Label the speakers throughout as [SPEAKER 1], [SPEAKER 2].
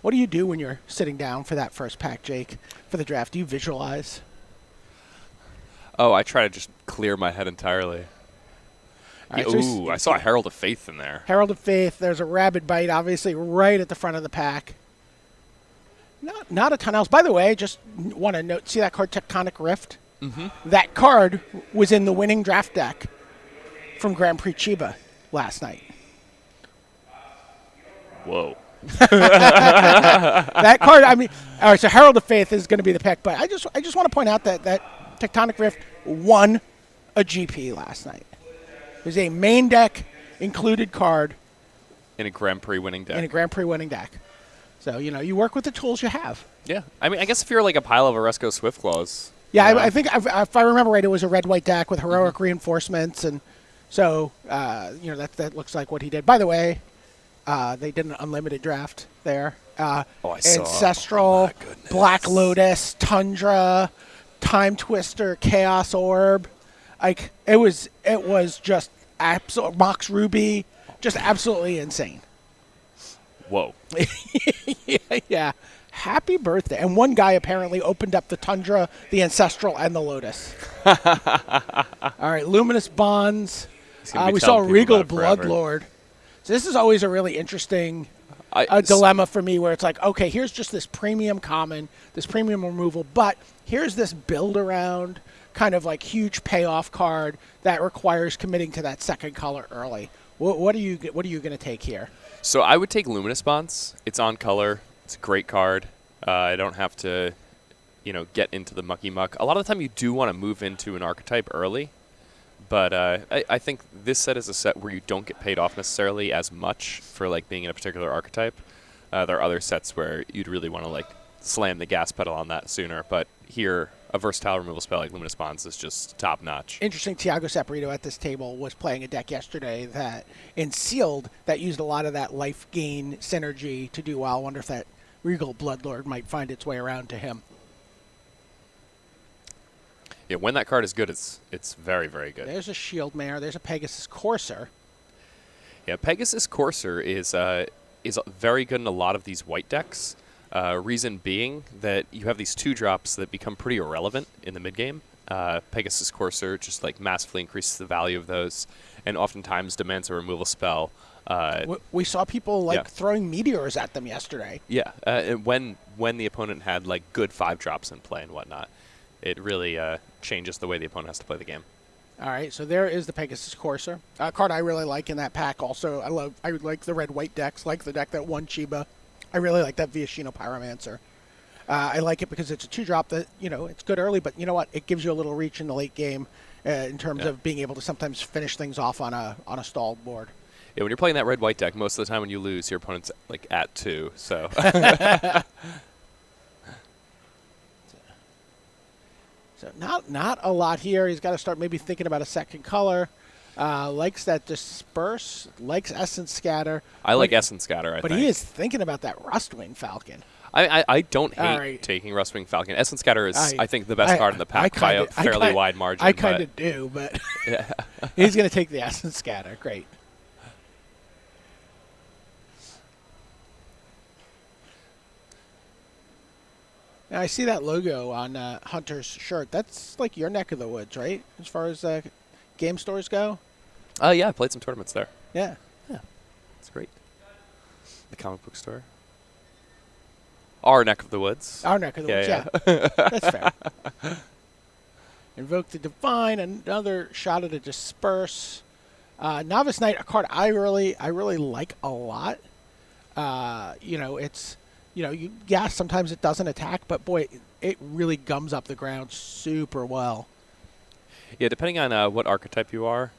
[SPEAKER 1] What do you do when you're sitting down for that first pack, Jake, for the draft? Do you visualize?
[SPEAKER 2] Oh, I try to just clear my head entirely.
[SPEAKER 1] All right,
[SPEAKER 2] Ooh, I saw a Herald of Faith in there.
[SPEAKER 1] Herald of Faith. There's a Rabid Bite, obviously, right at the front of the pack. Not a ton else. By the way, just want to note, see that card, Tectonic Rift?
[SPEAKER 2] Mm-hmm.
[SPEAKER 1] That card was in the winning draft deck from Grand Prix Chiba last night.
[SPEAKER 2] Whoa.
[SPEAKER 1] That card, I mean, all right, so Herald of Faith is going to be the pick, but I just want to point out that Tectonic Rift won a GP last night. It was a main deck included card.
[SPEAKER 2] In a Grand Prix winning deck.
[SPEAKER 1] So, you work with the tools you have.
[SPEAKER 2] Yeah. I mean, I guess if you're like a pile of Oresco Swiftclaws.
[SPEAKER 1] Yeah, I think if I remember right, it was a red-white deck with heroic reinforcements, and so that looks like what he did. By the way, they did an unlimited draft there.
[SPEAKER 2] I saw.
[SPEAKER 1] Ancestral, Black Lotus, Tundra, Time Twister, Chaos Orb. Like it was just absolute Mox Ruby, just absolutely insane.
[SPEAKER 2] Whoa.
[SPEAKER 1] Yeah. Happy birthday. And one guy apparently opened up the Tundra, the Ancestral, and the Lotus. All right, Luminous Bonds. We saw Regal Bloodlord. So this is always a really interesting dilemma for me where it's like, okay, here's just this premium common, this premium removal, but here's this build around kind of like huge payoff card that requires committing to that second color early. What are you going to take here?
[SPEAKER 2] So I would take Luminous Bonds. It's on color. It's a great card. I don't have to, get into the mucky muck. A lot of the time you do want to move into an archetype early, but I think this set is a set where you don't get paid off necessarily as much for like being in a particular archetype. There are other sets where you'd really want to like slam the gas pedal on that sooner, but here a versatile removal spell like Luminous Bonds is just top notch.
[SPEAKER 1] Interesting, Tiago Saporito at this table was playing a deck yesterday that in Sealed that used a lot of that life gain synergy to do well. I wonder if that Regal Bloodlord might find its way around to him.
[SPEAKER 2] Yeah, when that card is good, it's very, very good.
[SPEAKER 1] There's a Shield Mare. There's a Pegasus Courser.
[SPEAKER 2] Yeah, Pegasus Courser is very good in a lot of these white decks. Reason being that you have these 2-drops that become pretty irrelevant in the mid-game. Pegasus Courser just like massively increases the value of those and oftentimes demands a removal spell.
[SPEAKER 1] We saw people throwing meteors at them yesterday.
[SPEAKER 2] Yeah, and when the opponent had like good 5-drops in play and whatnot, it really changes the way the opponent has to play the game.
[SPEAKER 1] All right, so there is the Pegasus Courser. A card I really like in that pack also. I like the red-white decks, like the deck that won Chiba. I really like that Viashino Pyromancer. I like it because it's a 2-drop that, it's good early, but you know what? It gives you a little reach in the late game in terms of being able to sometimes finish things off on a stalled board.
[SPEAKER 2] Yeah, when you're playing that red-white deck, most of the time when you lose, your opponent's like at 2, so.
[SPEAKER 1] So not a lot here. He's got to start maybe thinking about a second color. Likes that Disperse, likes Essence Scatter.
[SPEAKER 2] I like Essence Scatter, I think.
[SPEAKER 1] But he is thinking about that Rustwing Falcon.
[SPEAKER 2] I don't hate taking Rustwing Falcon. Essence Scatter is, I think, the best card in the pack by a fairly wide margin.
[SPEAKER 1] I kind of do, but he's going to take the Essence Scatter. Great. Now, I see that logo on Hunter's shirt. That's like your neck of the woods, right? As far as game stores go?
[SPEAKER 2] Yeah, I played some tournaments there.
[SPEAKER 1] Yeah.
[SPEAKER 2] It's great. The comic book store. Our neck of the woods.
[SPEAKER 1] Our neck of the woods, yeah. That's fair. Invoke the Divine, another shot at a Disperse. Novice Knight, a card I really like a lot. It's... sometimes it doesn't attack, but boy, it really gums up the ground super well.
[SPEAKER 2] Yeah, depending on what archetype you are,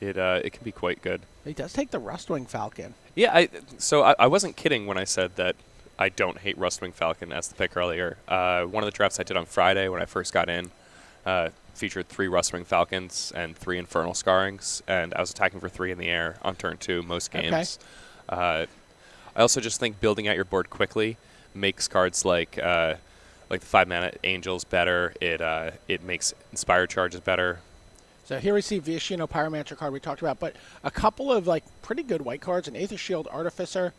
[SPEAKER 2] it can be quite good.
[SPEAKER 1] He does take the Rustwing Falcon.
[SPEAKER 2] Yeah, I wasn't kidding when I said that I don't hate Rustwing Falcon as the pick earlier. One of the drafts I did on Friday when I first got in featured 3 Rustwing Falcons and 3 Infernal Scarrings, and I was attacking for 3 in the air on turn 2 most games. Okay. I also just think building out your board quickly makes cards like the 5-mana Angels better. It makes Inspired Charges better.
[SPEAKER 1] So here we see Viashino Pyromancer card we talked about, but a couple of pretty good white cards, an Aether Shield Artificer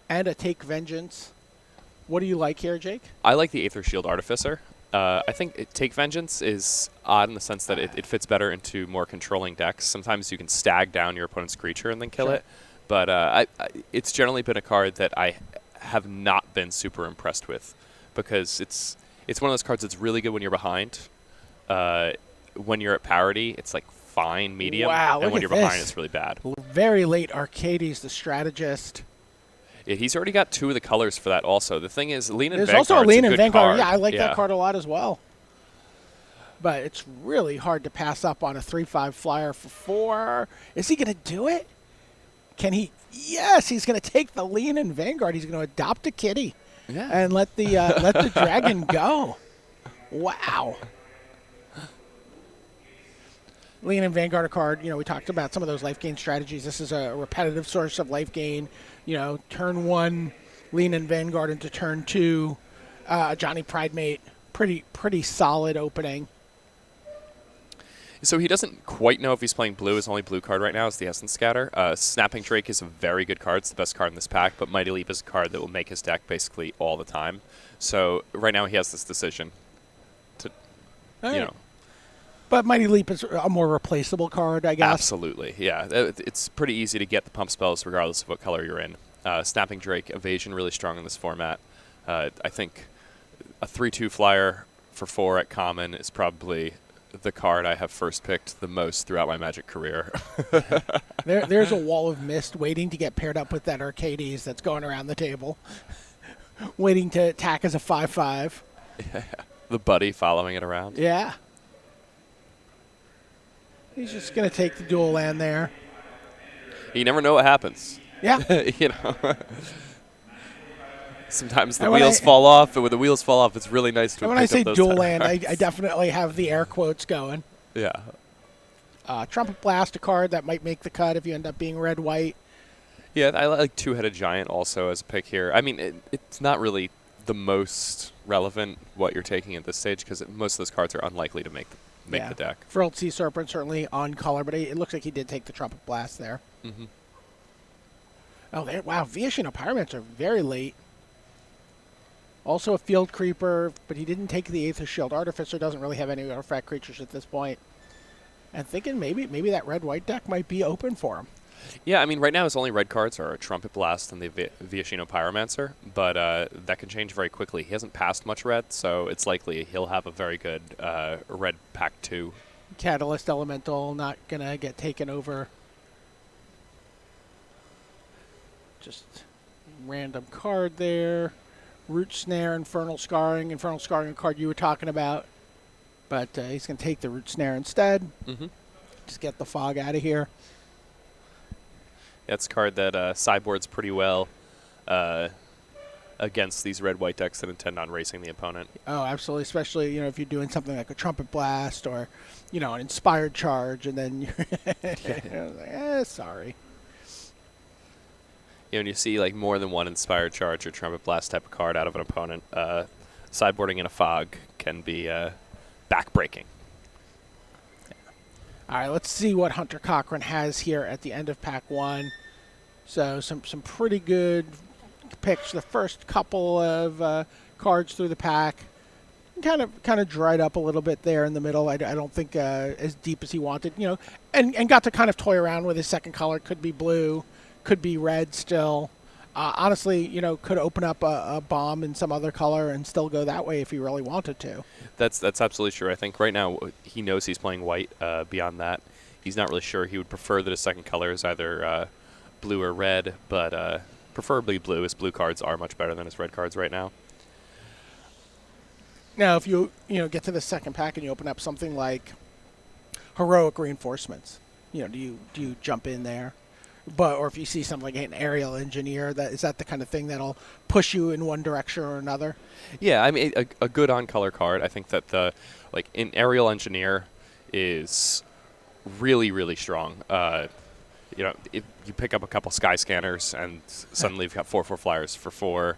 [SPEAKER 1] and a Take Vengeance. What do you like here, Jake?
[SPEAKER 2] I like the Aether Shield Artificer. I think Take Vengeance is odd in the sense that it fits better into more controlling decks. Sometimes you can stag down your opponent's creature and then kill it. But it's generally been a card that I have not been super impressed with because it's one of those cards that's really good when you're behind. When you're at parity, it's like fine, medium.
[SPEAKER 1] Wow,
[SPEAKER 2] and when you're
[SPEAKER 1] this.
[SPEAKER 2] behind, it's really bad.
[SPEAKER 1] Very late Arcades, the strategist.
[SPEAKER 2] Yeah, he's already got 2 of the colors for that also. The thing is, Lean and
[SPEAKER 1] There's
[SPEAKER 2] Vanguard's
[SPEAKER 1] also a Lean
[SPEAKER 2] a
[SPEAKER 1] and
[SPEAKER 2] good
[SPEAKER 1] Vanguard.
[SPEAKER 2] card.
[SPEAKER 1] Yeah, I like that card a lot as well. But it's really hard to pass up on a 3/5 flyer for 4. Is he going to do it? Can he? Yes, he's going to take the Lean and Vanguard. He's going to adopt a kitty and let the dragon go. Wow. Lean and Vanguard card, we talked about some of those life gain strategies. This is a repetitive source of life gain. Turn 1, Lean and Vanguard into turn 2. Johnny Pridemate, pretty solid opening.
[SPEAKER 2] So he doesn't quite know if he's playing blue. His only blue card right now is the Essence Scatter. Snapping Drake is a very good card. It's the best card in this pack, but Mighty Leap is a card that will make his deck basically all the time. So right now he has this decision to,
[SPEAKER 1] But Mighty Leap is a more replaceable card, I guess.
[SPEAKER 2] Absolutely, yeah. It's pretty easy to get the pump spells regardless of what color you're in. Snapping Drake, Evasion really strong in this format. I think a 3/2 flyer for 4 at common is probably the card I have first picked the most throughout my Magic career.
[SPEAKER 1] There's a wall of mist waiting to get paired up with that Arcades that's going around the table, waiting to attack as a 5/5.
[SPEAKER 2] Yeah, the buddy following it around.
[SPEAKER 1] Yeah. He's just going to take the dual land there.
[SPEAKER 2] You never know what happens.
[SPEAKER 1] Yeah.
[SPEAKER 2] Sometimes the wheels fall off, and when the wheels fall off, it's really nice to.
[SPEAKER 1] When I say dual land, I definitely have the air quotes going.
[SPEAKER 2] Yeah.
[SPEAKER 1] Trumpet Blast, a card that might make the cut if you end up being red-white.
[SPEAKER 2] Yeah, I like Two-Headed Giant also as a pick here. I mean, it's not really the most relevant what you're taking at this stage because most of those cards are unlikely to make the deck.
[SPEAKER 1] Frilled Sea Serpent certainly on color, but it looks like he did take the Trumpet Blast there.
[SPEAKER 2] Mm-hmm.
[SPEAKER 1] Oh, wow, Viashino Pyromancer are very late. Also a Field Creeper, but he didn't take the Aether Shield. Artificer doesn't really have any artifact creatures at this point. And thinking maybe that red-white deck might be open for him.
[SPEAKER 2] Yeah, I mean, right now his only red cards are Trumpet Blast and the Viashino Pyromancer, but that can change very quickly. He hasn't passed much red, so it's likely he'll have a very good red pack 2.
[SPEAKER 1] Catalyst Elemental not going to get taken over. Just random card there. Root Snare, Infernal Scarring. Infernal Scarring, a card you were talking about. But he's going to take the Root Snare instead.
[SPEAKER 2] Mm-hmm.
[SPEAKER 1] Just get the fog out of here.
[SPEAKER 2] That's a card that sideboards pretty well against these red-white decks that intend on racing the opponent.
[SPEAKER 1] Oh, absolutely. Especially, if you're doing something like a Trumpet Blast or, an Inspired Charge, and then you're like, sorry.
[SPEAKER 2] When you see like more than one Inspired Charge or Trumpet Blast type of card out of an opponent, sideboarding in a fog can be backbreaking.
[SPEAKER 1] All right, let's see what Hunter Cochran has here at the end of Pack 1. So some pretty good picks. The first couple of cards through the pack kind of dried up a little bit there in the middle. I don't think as deep as he wanted, and got to kind of toy around with his second color. Could be blue, could be red still. Honestly, could open up a bomb in some other color and still go that way if he really wanted to.
[SPEAKER 2] That's absolutely true. I think right now he knows he's playing white. Beyond that, he's not really sure. He would prefer that his second color is either blue or red, but preferably blue. His blue cards are much better than his red cards right now.
[SPEAKER 1] Now, if you get to the second pack and you open up something like Heroic Reinforcements, do you jump in there? Or if you see something like an Aerial Engineer, is that the kind of thing that'll push you in one direction or another?
[SPEAKER 2] Yeah, I mean, a good on-color card. I think that an Aerial Engineer is really, really strong. If you pick up a couple Sky Scanners and suddenly you've got 4/4 flyers for 4,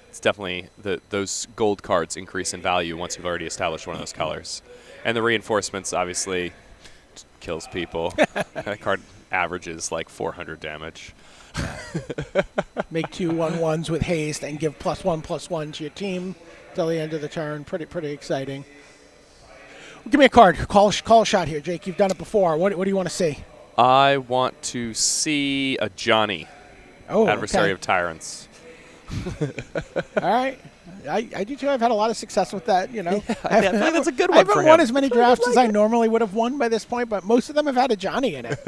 [SPEAKER 2] it's definitely those gold cards increase in value once you've already established one of those colors. And the Reinforcements obviously kills people. That card averages like 400 damage.
[SPEAKER 1] Make 2 1/1s with haste and give +1/+1 to your team till the end of the turn. Pretty exciting. Give me a card. Call a shot here, Jake. You've done it before. What do you want to see?
[SPEAKER 2] I want to see a Johnny, adversary of tyrants.
[SPEAKER 1] All right. I do too. I've had a lot of success with that.
[SPEAKER 2] I think that's a good one.
[SPEAKER 1] I haven't won as many drafts as I normally would have won by this point, but most of them have had a Johnny in it.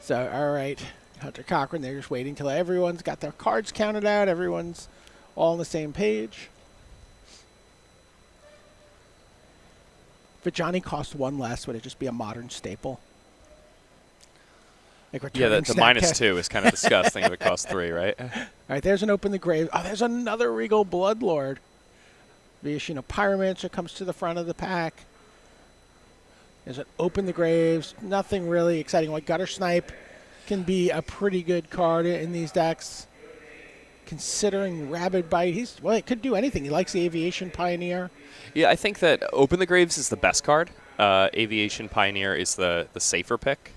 [SPEAKER 1] So, all right. Hunter Cochran, they're just waiting till everyone's got their cards counted out. Everyone's all on the same page. If a Johnny cost 1 less, would it just be a modern staple? Like the
[SPEAKER 2] -2 is kind of disgusting if it costs 3, right?
[SPEAKER 1] All right, there's an Open the Grave. Oh, there's another Regal Bloodlord. Viashino Pyromancer comes to the front of the pack. There's an Open the Graves. Nothing really exciting. Like Gutter Snipe can be a pretty good card in these decks. Considering Rabid Bite, it could do anything. He likes the Aviation Pioneer.
[SPEAKER 2] Yeah, I think that Open the Graves is the best card. Aviation Pioneer is the safer pick.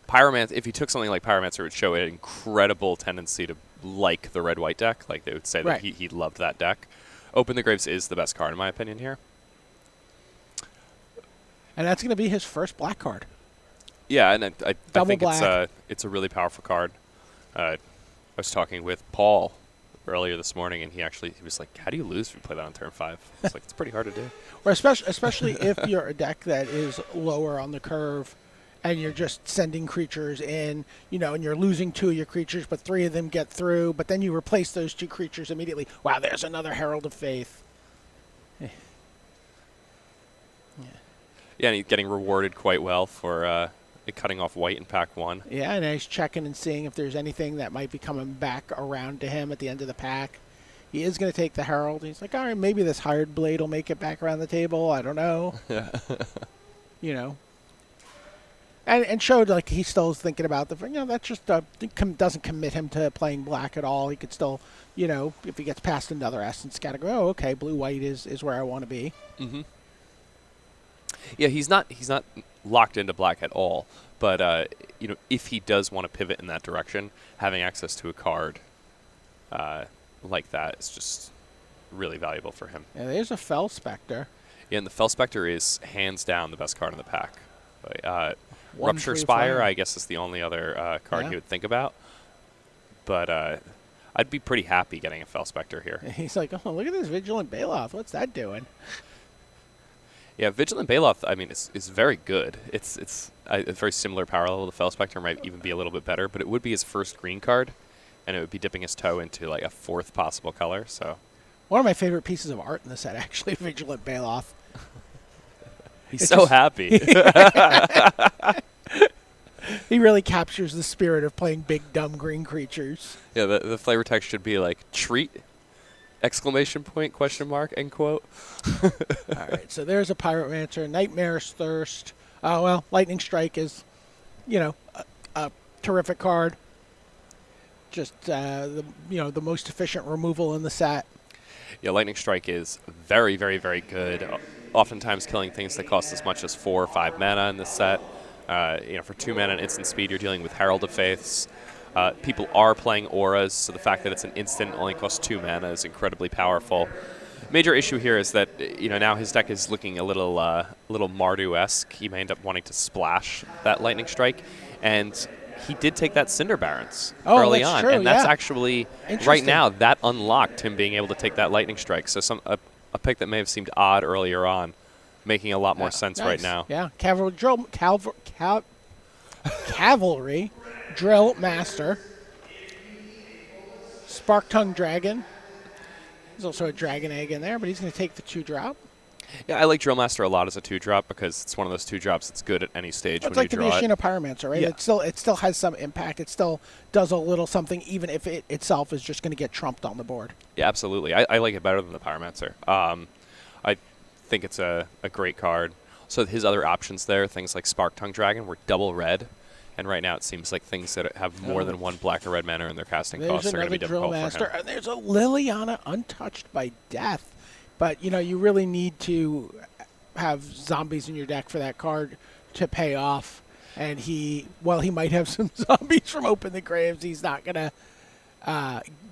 [SPEAKER 2] Pyromancer, if you took something like Pyromancer, it would show an incredible tendency to like the red-white deck. Like they would say that he loved that deck. Open the Graves is the best card, in my opinion, here.
[SPEAKER 1] And that's going to be his first black card.
[SPEAKER 2] Yeah, and I think
[SPEAKER 1] black.
[SPEAKER 2] It's a really powerful card. I was talking with Paul earlier this morning, and he was like, "How do you lose if you play that on turn 5?" It's like, it's pretty hard to do.
[SPEAKER 1] Or especially if you're a deck that is lower on the curve, and you're just sending creatures in, and you're losing 2 of your creatures, but 3 of them get through, but then you replace those 2 creatures immediately. Wow, there's another Herald of Faith.
[SPEAKER 2] Yeah, and he's getting rewarded quite well for cutting off white in pack 1.
[SPEAKER 1] Yeah, and he's checking and seeing if there's anything that might be coming back around to him at the end of the pack. He is going to take the Herald. He's like, all right, maybe this Hired Blade will make it back around the table. I don't know. And showed like he still is thinking about that just doesn't commit him to playing black at all. He could still, if he gets past another Essence, got to go, oh, okay, blue-white is where I want to be.
[SPEAKER 2] Mm-hmm. Yeah, he's not locked into black at all. But if he does want to pivot in that direction, having access to a card like that is just really valuable for him.
[SPEAKER 1] Yeah, there's a Fell Spectre.
[SPEAKER 2] Yeah, and the Fell Spectre is hands down the best card in the pack. Rupture Spire, I guess, is the only other card you would think about. But I'd be pretty happy getting a Fell Spectre here.
[SPEAKER 1] He's like, oh, look at this Vigilant Baloth. What's that doing?
[SPEAKER 2] Yeah, Vigilant Baloth, I mean, is very good. It's a very similar power level. The Fell Spectre might even be a little bit better, but it would be his first green card, and it would be dipping his toe into like a 4th possible color. So,
[SPEAKER 1] one of my favorite pieces of art in the set, actually, Vigilant Baloth.
[SPEAKER 2] He's so happy.
[SPEAKER 1] He really captures the spirit of playing big, dumb green creatures.
[SPEAKER 2] Yeah, the flavor text should be like, treat, ! Question mark, end quote.
[SPEAKER 1] All right, so there's a Pyromancer, Nightmare's Thirst. Oh, well, Lightning Strike is, a terrific card. Just, the most efficient removal in the set.
[SPEAKER 2] Yeah, Lightning Strike is very, very, very good. Oftentimes killing things that cost as much as 4 or 5 mana in this set. For 2 mana and instant speed, you're dealing with Herald of Faiths. People are playing auras, so the fact that it's an instant only costs 2 mana is incredibly powerful. Major issue here is that now his deck is looking a little Mardu-esque. He may end up wanting to splash that Lightning Strike, and he did take that Cinder Barons early on,
[SPEAKER 1] true,
[SPEAKER 2] and that's actually right now that unlocked him being able to take that Lightning Strike. So a pick that may have seemed odd earlier on, making a lot more sense right now.
[SPEAKER 1] Yeah, Cavalry Drill Master, Spark Tongue Dragon. There's also a Dragon Egg in there, but he's going to take the 2-drop.
[SPEAKER 2] Yeah, I like Drill Master a lot as a 2-drop because it's one of those 2-drops that's good at any stage when you draw it.
[SPEAKER 1] It's like the Viashino Pyromancer, right?
[SPEAKER 2] Yeah.
[SPEAKER 1] It still has some impact. It still does a little something, even if it itself is just going to get trumped on the board.
[SPEAKER 2] Yeah, absolutely. I like it better than the Pyromancer. I think it's a great card. So his other options there, things like Spark Tongue Dragon, were double red. And right now it seems like things that have more than one black or red mana in their casting costs are going to be difficult for him.
[SPEAKER 1] And there's a Liliana Untouched by Death. But, you really need to have zombies in your deck for that card to pay off. And he might have some zombies from Open the Graves. He's not going to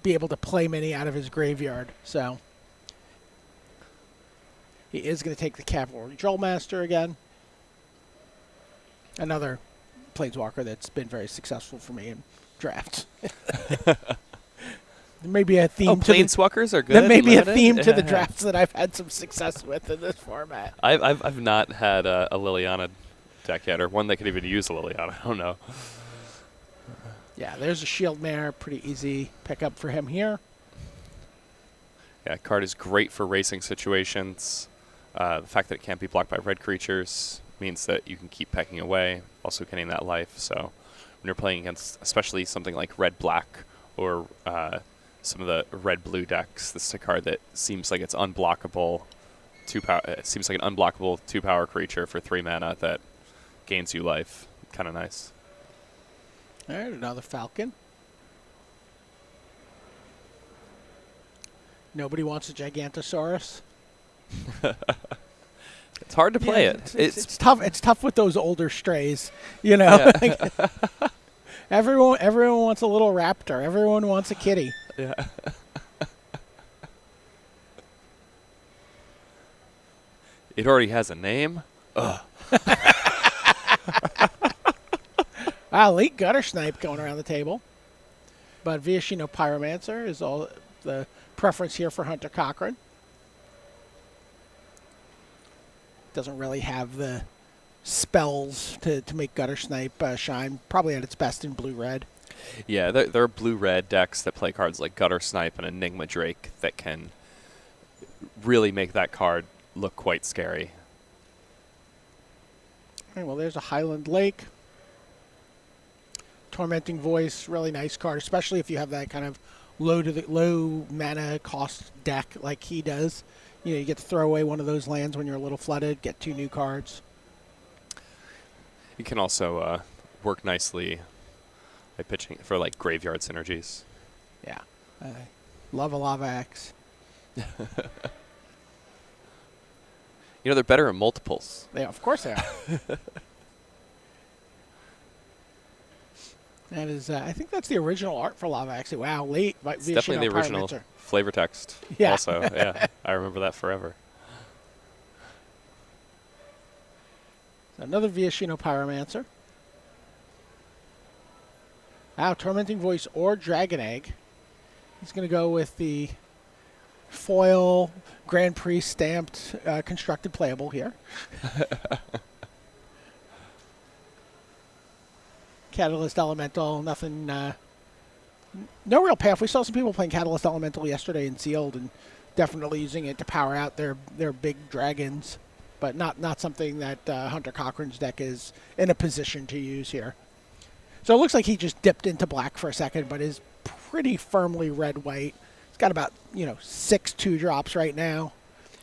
[SPEAKER 1] be able to play many out of his graveyard. So he is going to take the Cavalry Drillmaster again. Another Planeswalker that's been very successful for me in drafts. There may be a theme.
[SPEAKER 2] Planeswalkers are good.
[SPEAKER 1] There may be a theme to the drafts that I've had some success with in this format.
[SPEAKER 2] I've not had a Liliana deck yet, or one that could even use a Liliana. I don't know.
[SPEAKER 1] Yeah, there's a Shield Mare. Pretty easy pickup for him here.
[SPEAKER 2] Yeah, card is great for racing situations. The fact that it can't be blocked by red creatures means that you can keep pecking away, also getting that life. So when you're playing against especially something like red-black or some of the red-blue decks, this is a card that seems like it's unblockable. It seems like an unblockable 2-power creature for 3 mana that gains you life. Kind of nice.
[SPEAKER 1] All right, another Falcon. Nobody wants a Gigantosaurus.
[SPEAKER 2] It's hard to play it.
[SPEAKER 1] It's tough. It's tough with those older strays. Yeah. Everyone wants a little raptor. Everyone wants a kitty.
[SPEAKER 2] Yeah. It already has a name. Ugh.
[SPEAKER 1] Late Gutter Snipe going around the table. But Viashino Pyromancer is all the preference here for Hunter Cochran. Doesn't really have the spells to make Gutter Snipe shine. Probably at its best in blue-red.
[SPEAKER 2] Yeah, there are blue-red decks that play cards like Gutter Snipe and Enigma Drake that can really make that card look quite scary.
[SPEAKER 1] Okay, well, there's a Highland Lake. Tormenting Voice, really nice card, especially if you have that kind of low mana cost deck like he does. You get to throw away one of those lands when you're a little flooded, get 2 new cards.
[SPEAKER 2] You can also work nicely by pitching for like graveyard synergies.
[SPEAKER 1] Yeah. Love a Lava Axe.
[SPEAKER 2] They're better in multiples.
[SPEAKER 1] Yeah, of course they are. That is, I think that's the original art for Lava Axe. Wow, late.
[SPEAKER 2] It's definitely the original flavor text.
[SPEAKER 1] Yeah.
[SPEAKER 2] Also, yeah, I remember that forever.
[SPEAKER 1] Another Viashino Pyromancer. Wow, Tormenting Voice or Dragon Egg. He's going to go with the foil Grand Prix stamped constructed playable here. Catalyst Elemental, nothing, no real payoff. We saw some people playing Catalyst Elemental yesterday in Sealed and definitely using it to power out their big dragons, but not something that Hunter Cochran's deck is in a position to use here. So it looks like he just dipped into black for a second, but is pretty firmly red-white. He's got about, 6 2-drops right now.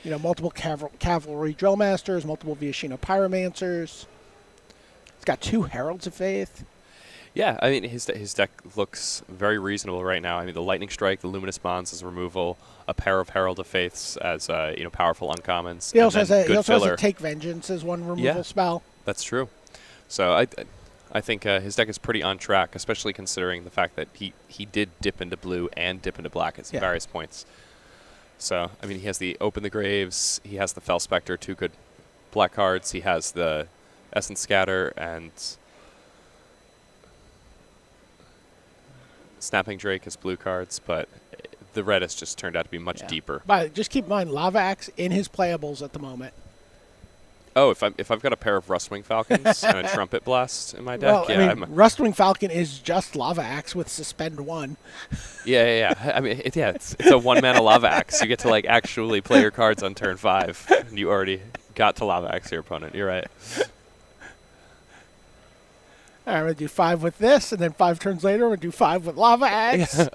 [SPEAKER 1] Multiple Cavalry Drillmasters, multiple Viashino Pyromancers. He's got 2 Heralds of Faith.
[SPEAKER 2] Yeah, I mean, his deck looks very reasonable right now. I mean, the Lightning Strike, the Luminous Bonds as removal, a pair of Herald of Faiths as powerful uncommons.
[SPEAKER 1] He also has a Take Vengeance as one removal spell.
[SPEAKER 2] That's true. So I think his deck is pretty on track, especially considering the fact that he did dip into blue and dip into black at various points. So, I mean, he has the Open the Graves, he has the Fell Spectre, 2 good black cards, he has the Essence Scatter and Snapping Drake as blue cards, but the red has just turned out to be much deeper.
[SPEAKER 1] But just keep in mind, Lava Axe in his playables at the moment.
[SPEAKER 2] Oh, if I've got a pair of Rustwing Falcons and a Trumpet Blast in my deck,
[SPEAKER 1] Rustwing Falcon is just Lava Axe with Suspend 1.
[SPEAKER 2] Yeah. I mean, it's a 1-mana Lava Axe. You get to actually play your cards on turn 5, and you already got to Lava Axe your opponent. You're right.
[SPEAKER 1] All right, I'm going to do 5 with this, and then 5 turns later, I'm going to do 5 with Lava Axe.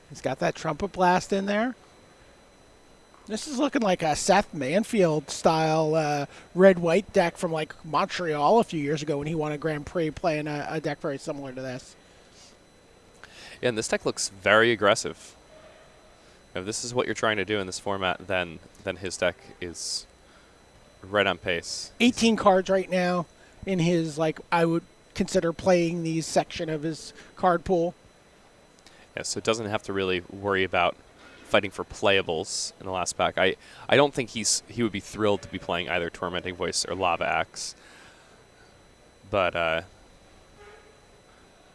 [SPEAKER 1] He's got that Trumpet Blast in there. This is looking like a Seth Manfield-style red-white deck from, Montreal a few years ago when he won a Grand Prix playing a deck very similar to this.
[SPEAKER 2] Yeah, and this deck looks very aggressive. If this is what you're trying to do in this format, then his deck is right on pace.
[SPEAKER 1] 18 cards right now in his, like, I would consider playing these section of his card pool.
[SPEAKER 2] Yeah, so it doesn't have to really worry about fighting for playables in the last pack. I don't think he would be thrilled to be playing either Tormenting Voice or Lava Axe. But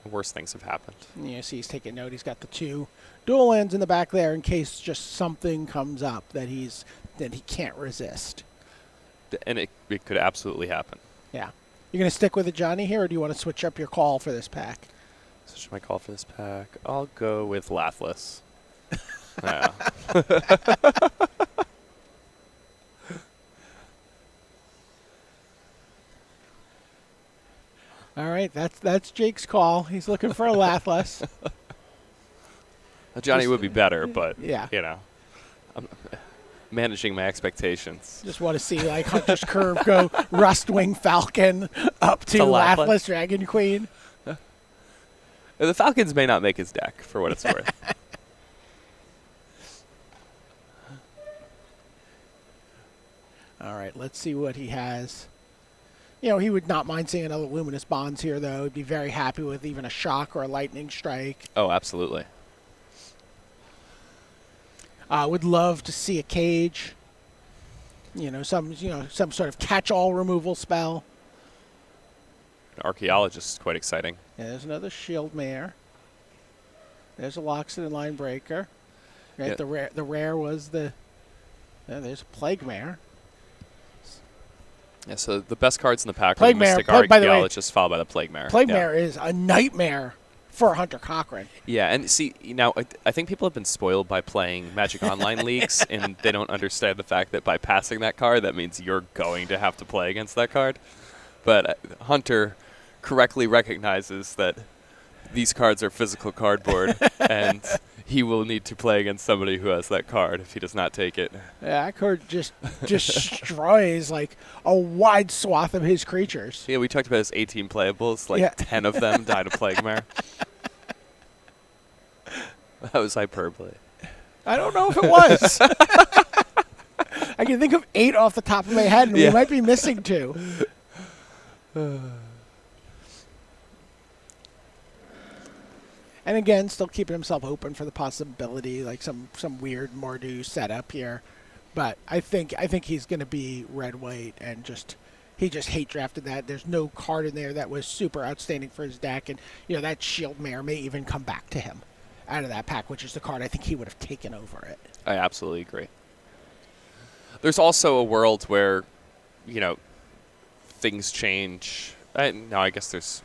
[SPEAKER 2] worse things have happened.
[SPEAKER 1] You see he's taking note. He's got the 2 dual lands in the back there in case just something comes up that he can't resist.
[SPEAKER 2] And it could absolutely happen.
[SPEAKER 1] Yeah. You're going to stick with it, Johnny, here, or do you want to switch up your call for this pack?
[SPEAKER 2] Switch my call for this pack. I'll go with Lathless. Yeah.
[SPEAKER 1] All right, that's Jake's call. He's looking for a Lathless.
[SPEAKER 2] Johnny would be better, but
[SPEAKER 1] yeah.
[SPEAKER 2] I'm managing my expectations.
[SPEAKER 1] Just want to see like Hunter's Curve go Rustwing Falcon up to Lathless Dragon Queen.
[SPEAKER 2] The Falcons may not make his deck, for what it's worth.
[SPEAKER 1] All right, let's see what he has. He would not mind seeing another Luminous Bonds here, though. He'd be very happy with even a Shock or a Lightning Strike.
[SPEAKER 2] Oh, absolutely.
[SPEAKER 1] Would love to see a Cage. Some sort of catch-all removal spell.
[SPEAKER 2] Archaeologist is quite exciting.
[SPEAKER 1] Yeah, there's another Shield Mare. There's a Loxodon Line Breaker. Right, yeah. The rare was the. There's a Plague Mare.
[SPEAKER 2] Yeah, so the best cards in the pack are the Mystic Archaeologist, followed by the Plague Mare.
[SPEAKER 1] Plague Mare is a nightmare for Hunter Cochran.
[SPEAKER 2] Yeah, and see, now I think people have been spoiled by playing Magic Online leagues, and they don't understand the fact that by passing that card, that means you're going to have to play against that card. But Hunter correctly recognizes that these cards are physical cardboard, and he will need to play against somebody who has that card if he does not take it.
[SPEAKER 1] Yeah, that card just destroys like a wide swath of his creatures.
[SPEAKER 2] Yeah, we talked about his 18 playables. Like 10 of them died of Plague Mare. That was hyperbole.
[SPEAKER 1] I don't know if it was. I can think of 8 off the top of my head, and we might be missing 2. And again, still keeping himself open for the possibility, like some weird Mordu setup here. But I think he's going to be red-white, and he just hate drafted that. There's no card in there that was super outstanding for his deck, and that Shield Mare may even come back to him out of that pack, which is the card I think he would have taken over it.
[SPEAKER 2] I absolutely agree. There's also a world where, things change. I guess it's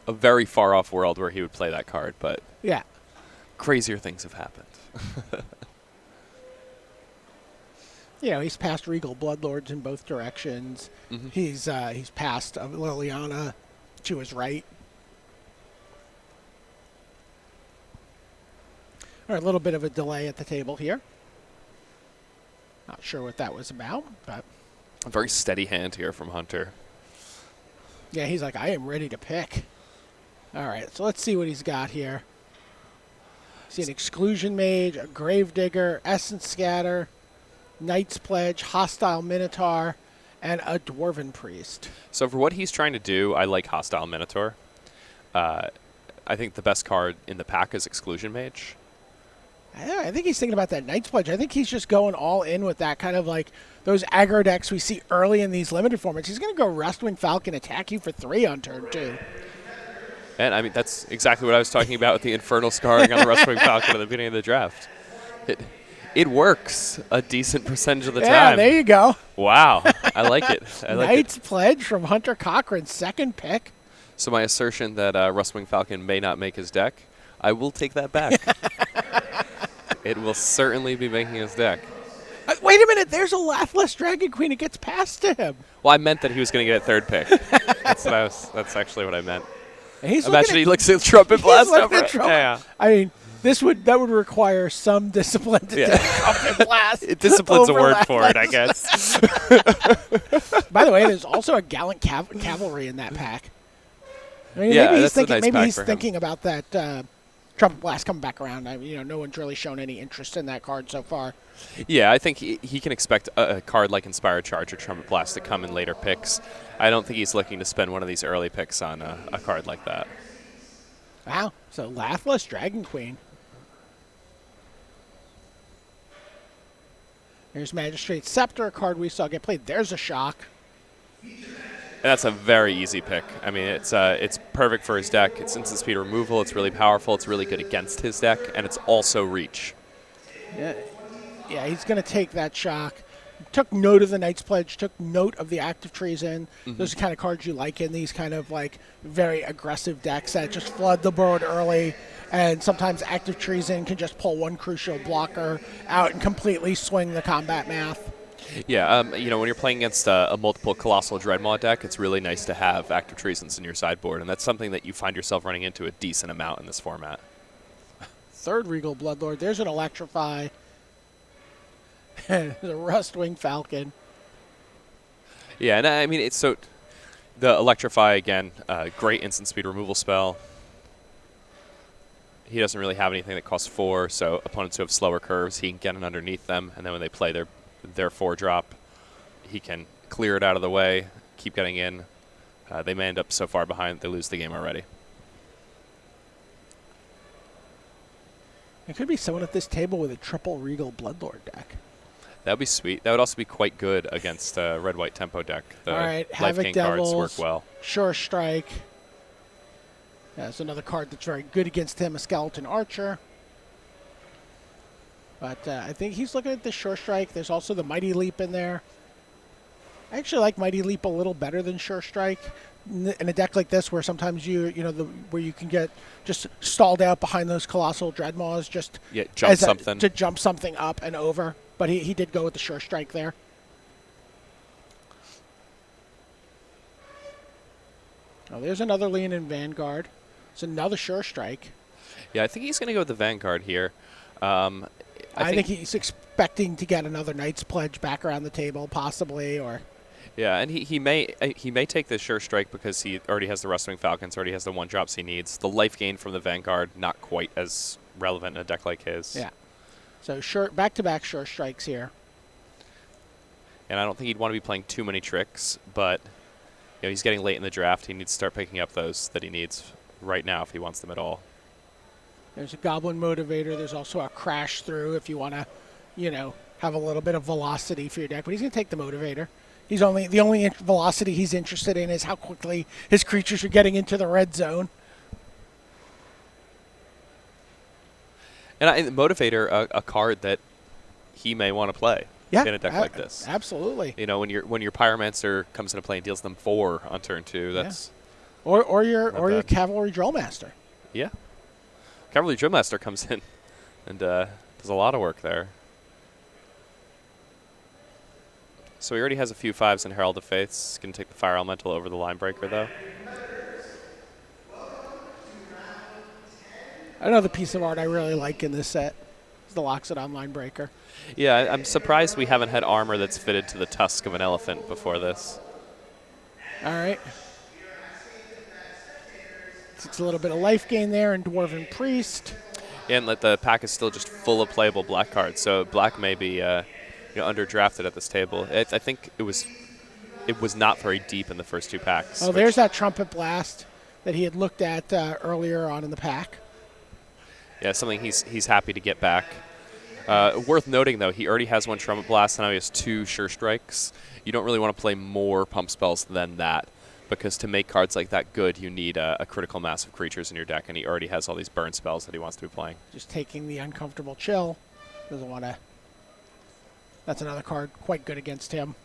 [SPEAKER 2] a very far off world where he would play that card, but crazier things have happened.
[SPEAKER 1] He's passed Regal Bloodlords in both directions. Mm-hmm. He's passed Liliana to his right. All right, a little bit of a delay at the table here. Not sure what that was about, but
[SPEAKER 2] a very steady hand here from Hunter.
[SPEAKER 1] Yeah, he's like, I am ready to pick. All right, so let's see what he's got here. See an Exclusion Mage, a Gravedigger, Essence Scatter, Knight's Pledge, Hostile Minotaur, and a Dwarven Priest.
[SPEAKER 2] So for what he's trying to do, I like Hostile Minotaur. I think the best card in the pack is Exclusion Mage.
[SPEAKER 1] I think he's thinking about that Knight's Pledge. I think he's just going all in with that kind of like those aggro decks we see early in these limited formats. He's going to go Rustwing Falcon, attack you for 3 on turn 2.
[SPEAKER 2] And, I mean, that's exactly what I was talking about with the Infernal Scarring on the Rustwing Falcon at the beginning of the draft. It works a decent percentage of the time.
[SPEAKER 1] Yeah, there you go.
[SPEAKER 2] Wow. I like it.
[SPEAKER 1] Knight's Pledge from Hunter Cochran, second pick.
[SPEAKER 2] So my assertion that Rustwing Falcon may not make his deck, I will take that back. It will certainly be making his deck.
[SPEAKER 1] Wait a minute. There's a Lathless Dragon Queen. It gets passed to him.
[SPEAKER 2] Well, I meant that he was going to get a third pick. That's actually what I meant.
[SPEAKER 1] Imagine
[SPEAKER 2] he looks at Trumpet Blast over it.
[SPEAKER 1] Yeah. I mean, that would require some discipline to take Trumpet Blast.
[SPEAKER 2] Discipline's a word for it, I guess.
[SPEAKER 1] By the way, there's also a Gallant Cavalry in that pack. I mean,
[SPEAKER 2] yeah,
[SPEAKER 1] maybe
[SPEAKER 2] he's thinking,
[SPEAKER 1] maybe he's thinking about that Trumpet Blast coming back around. No one's really shown any interest in that card so far.
[SPEAKER 2] Yeah, I think he can expect a card like Inspired Charge or Trumpet Blast to come in later picks. I don't think he's looking to spend one of these early picks on a card like that.
[SPEAKER 1] Wow. So Lathless Dragon Queen. There's Magistrate's Scepter, a card we saw get played. There's a shock.
[SPEAKER 2] And that's a very easy pick. I mean, it's perfect for his deck. It's instant speed removal. It's really powerful. It's really good against his deck, and it's also reach.
[SPEAKER 1] Yeah, he's going to take that shock. Took note of the Knight's Pledge. Took note of the Active Treason. Those are the kind of cards you like in these kind of like very aggressive decks that just flood the board early. And sometimes Active Treason can just pull one crucial blocker out and completely swing the combat math.
[SPEAKER 2] Yeah, when you're playing against a multiple Colossal Dreadmaw deck, it's really nice to have Active Treasons in your sideboard, and that's something that you find yourself running into a decent amount in this format.
[SPEAKER 1] Third Regal Bloodlord. There's an Electrify. The Rustwing Falcon.
[SPEAKER 2] Yeah, and I mean, it's so the Electrify again, great instant speed removal spell. He doesn't really have anything that costs 4, so opponents who have slower curves, he can get in underneath them, and then when they play their 4-drop, he can clear it out of the way, keep getting in. They may end up so far behind they lose the game already.
[SPEAKER 1] There could be someone at this table with a triple Regal Bloodlord deck.
[SPEAKER 2] That would be sweet. That would also be quite good against a red-white tempo deck. The
[SPEAKER 1] all right,
[SPEAKER 2] Life
[SPEAKER 1] Havoc
[SPEAKER 2] Gain
[SPEAKER 1] Devils,
[SPEAKER 2] cards work well.
[SPEAKER 1] Sure Strike. That's another card that's very good against him, a Skeleton Archer. But I think he's looking at the Sure Strike. There's also the Mighty Leap in there. I actually like Mighty Leap a little better than Sure Strike in a deck like this, where sometimes where you can get just stalled out behind those Colossal Dreadmaws, just
[SPEAKER 2] to
[SPEAKER 1] jump something up and over. But he did go with the Sure Strike there. Oh, there's another Leonin Vanguard. It's another Sure Strike.
[SPEAKER 2] Yeah, I think he's going to go with the Vanguard here.
[SPEAKER 1] I think he's expecting to get another Knight's Pledge back around the table, possibly, or.
[SPEAKER 2] Yeah, and he may take the Sure Strike because he already has the Rustwing Falcons, already has the 1-drops he needs. The life gain from the Vanguard, not quite as relevant in a deck like his.
[SPEAKER 1] Yeah. So back-to-back Sure Strikes here.
[SPEAKER 2] And I don't think he'd want to be playing too many tricks, but he's getting late in the draft. He needs to start picking up those that he needs right now if he wants them at all.
[SPEAKER 1] There's a Goblin Motivator. There's also a Crash Through if you want to, have a little bit of velocity for your deck. But he's going to take the Motivator. The only velocity he's interested in is how quickly his creatures are getting into the red zone.
[SPEAKER 2] And Motivator, a card that he may want to play in a deck like this.
[SPEAKER 1] Absolutely.
[SPEAKER 2] When your Pyromancer comes into play and deals them 4 on turn 2, that's
[SPEAKER 1] or your Cavalry Drillmaster.
[SPEAKER 2] Yeah. Cavalry Drillmaster comes in and does a lot of work there. So he already has a few 5s in Herald of Faiths. He's going to take the Fire Elemental over the Line Breaker, though.
[SPEAKER 1] Another piece of art I really like in this set is the Loxodon Line Breaker.
[SPEAKER 2] Yeah, I'm surprised we haven't had armor that's fitted to the tusk of an elephant before this.
[SPEAKER 1] All right. It's a little bit of life gain there in Dwarven Priest.
[SPEAKER 2] Yeah, and the pack is still just full of playable black cards, so black may be underdrafted at this table. I think it was not very deep in the first 2 packs.
[SPEAKER 1] Oh, there's that Trumpet Blast that he had looked at earlier on in the pack.
[SPEAKER 2] Yeah, something he's happy to get back. Worth noting, though, he already has 1 Trumpet Blast, and now he has 2 Sure Strikes. You don't really want to play more pump spells than that, because to make cards like that good, you need a critical mass of creatures in your deck, and he already has all these burn spells that he wants to be playing.
[SPEAKER 1] Just taking the Uncomfortable Chill. Doesn't want to. That's another card quite good against him.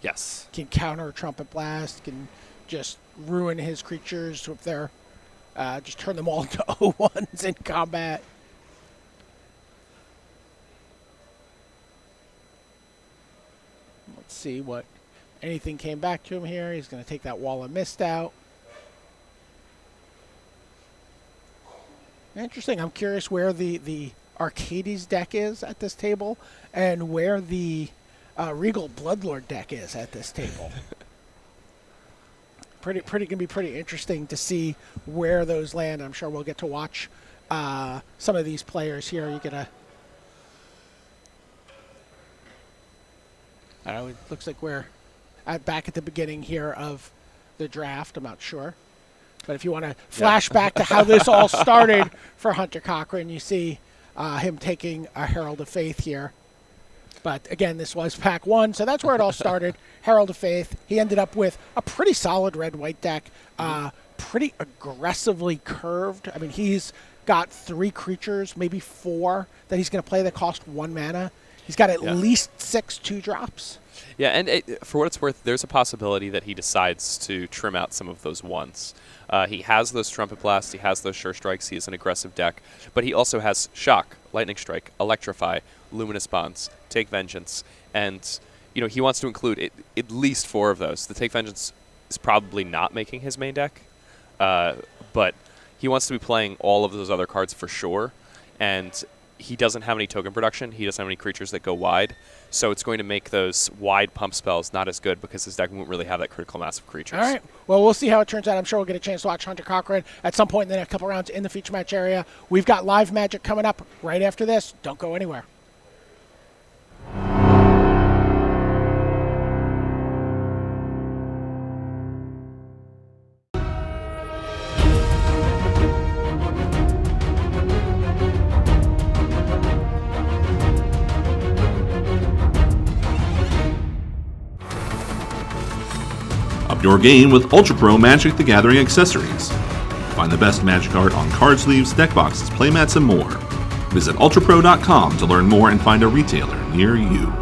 [SPEAKER 2] Yes.
[SPEAKER 1] Can counter Trumpet Blast, can just ruin his creatures if they're just turn them all into 0-1s in combat. Let's see what anything came back to him here. He's going to take that Wall of Mist out. Interesting. I'm curious where the Arcades deck is at this table and where the Regal Bloodlord deck is at this table. Pretty gonna be pretty interesting to see where those land. I'm sure we'll get to watch some of these players here. You're gonna. I don't know, it looks like we're back at the beginning here of the draft. I'm not sure. But if you want to flash back to how this all started for Hunter Cochran, you see him taking a Herald of Faith here. But again, this was pack 1, so that's where it all started. Herald of Faith. He ended up with a pretty solid red-white deck, pretty aggressively curved. I mean, he's got 3 creatures, maybe 4, that he's going to play that cost 1 mana. He's got at least 6 2-drops.
[SPEAKER 2] Yeah, and for what it's worth, there's a possibility that he decides to trim out some of those 1s. He has those Trumpet Blasts, he has those Sure Strikes, he has an aggressive deck, but he also has Shock, Lightning Strike, Electrify, Luminous Bonds, Take Vengeance, and he wants to include at least 4 of those. The Take Vengeance is probably not making his main deck, but he wants to be playing all of those other cards for sure, and he doesn't have any token production, he doesn't have any creatures that go wide, so it's going to make those wide pump spells not as good because his deck won't really have that critical mass of creatures.
[SPEAKER 1] All right. Well, we'll see how it turns out. I'm sure we'll get a chance to watch Hunter Cochran at some point in the next couple rounds in the feature match area. We've got live Magic coming up right after this. Don't go anywhere.
[SPEAKER 3] Up your game with Ultra Pro Magic the Gathering accessories. Find the best Magic art on card sleeves, deck boxes, playmats, and more. Visit ultrapro.com to learn more and find a retailer near you.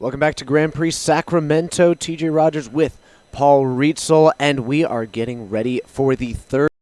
[SPEAKER 4] Welcome back to Grand Prix Sacramento. TJ Rogers with Paul Rietzel, and we are getting ready for the third